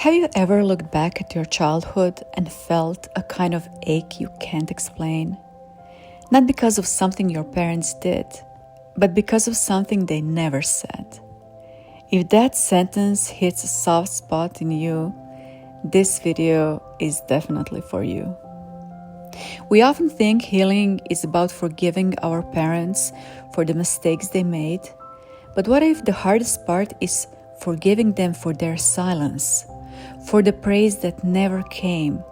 Have you ever looked back at your childhood and felt a kind of ache you can't explain? Not because of something your parents did, but because of something they never said. If that sentence hits a soft spot in you, this video is definitely for you. We often think healing is about forgiving our parents for the mistakes they made, but what if the hardest part is forgiving them for their silence, for the praise that never came,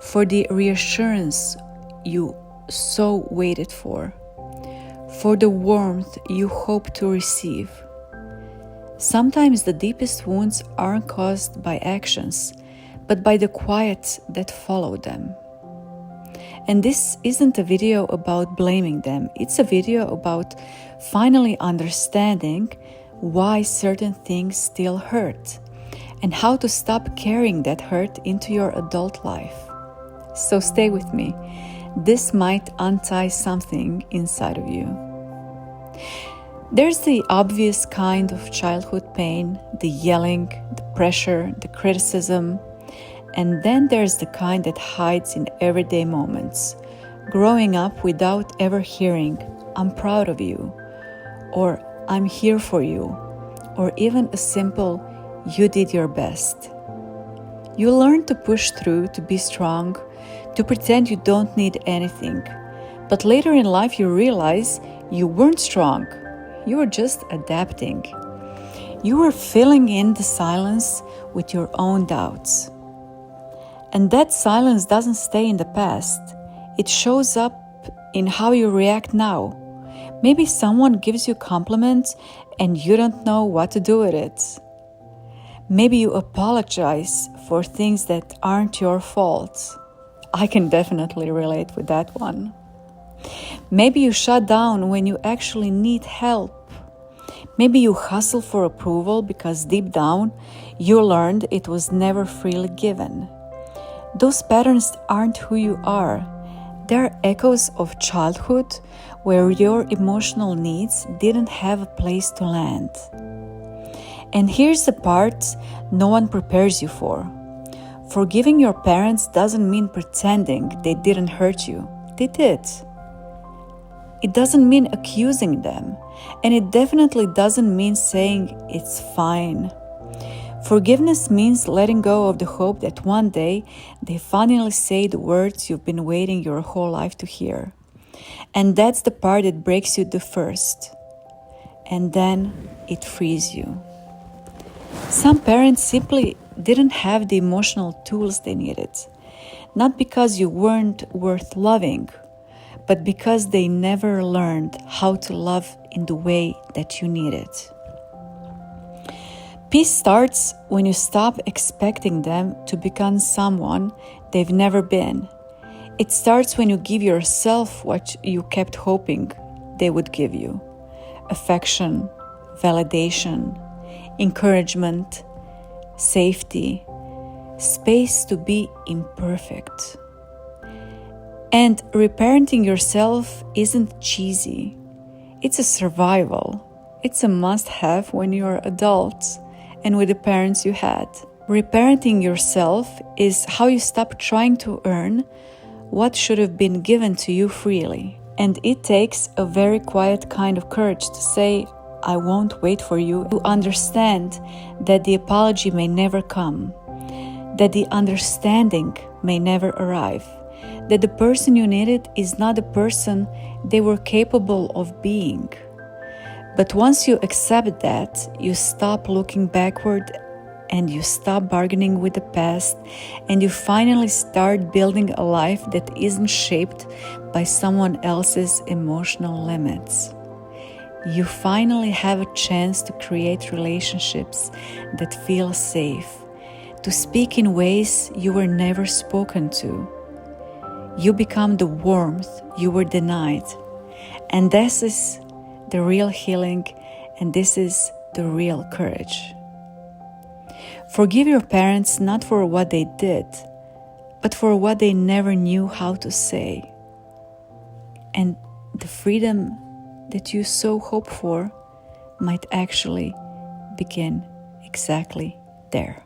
for the reassurance you so waited for the warmth you hope to receive? Sometimes the deepest wounds aren't caused by actions, but by the quiet that followed them. And this isn't a video about blaming them, it's a video about finally understanding why certain things still hurt and how to stop carrying that hurt into your adult life. So stay with me. This might untie something inside of you. There's the obvious kind of childhood pain, the yelling, the pressure, the criticism. And then there's the kind that hides in everyday moments, growing up without ever hearing, "I'm proud of you," or "I'm here for you," or even a simple, "You did your best." You learn to push through, to be strong, to pretend you don't need anything. But later in life you realize you weren't strong, you were just adapting. You were filling in the silence with your own doubts. And that silence doesn't stay in the past. It shows up in how you react now. Maybe someone gives you compliments and you don't know what to do with it. Maybe you apologize for things that aren't your fault. I can definitely relate with that one. Maybe you shut down when you actually need help. Maybe you hustle for approval because deep down you learned it was never freely given. Those patterns aren't who you are. They're echoes of childhood where your emotional needs didn't have a place to land. And here's the part no one prepares you for. Forgiving your parents doesn't mean pretending they didn't hurt you. They did. It doesn't mean accusing them. And it definitely doesn't mean saying it's fine. Forgiveness means letting go of the hope that one day they finally say the words you've been waiting your whole life to hear. And that's the part that breaks you the first. And then it frees you. Some parents simply didn't have the emotional tools they needed. Not because you weren't worth loving, but because they never learned how to love in the way that you need it. Peace starts when you stop expecting them to become someone they've never been. It starts when you give yourself what you kept hoping they would give you: affection, validation, encouragement, safety, space to be imperfect. And reparenting yourself isn't cheesy. It's a survival. It's a must-have when you're adults and with the parents you had. Reparenting yourself is how you stop trying to earn what should have been given to you freely. And it takes a very quiet kind of courage to say, "I won't wait for you," to understand that the apology may never come, that the understanding may never arrive, that the person you needed is not the person they were capable of being. But once you accept that, you stop looking backward and you stop bargaining with the past, and you finally start building a life that isn't shaped by someone else's emotional limits. You finally have a chance to create relationships that feel safe, to speak in ways you were never spoken to. You become the warmth you were denied. And this is the real healing, and this is the real courage. Forgive your parents not for what they did, but for what they never knew how to say. And the freedom that you so hope for might actually begin exactly there.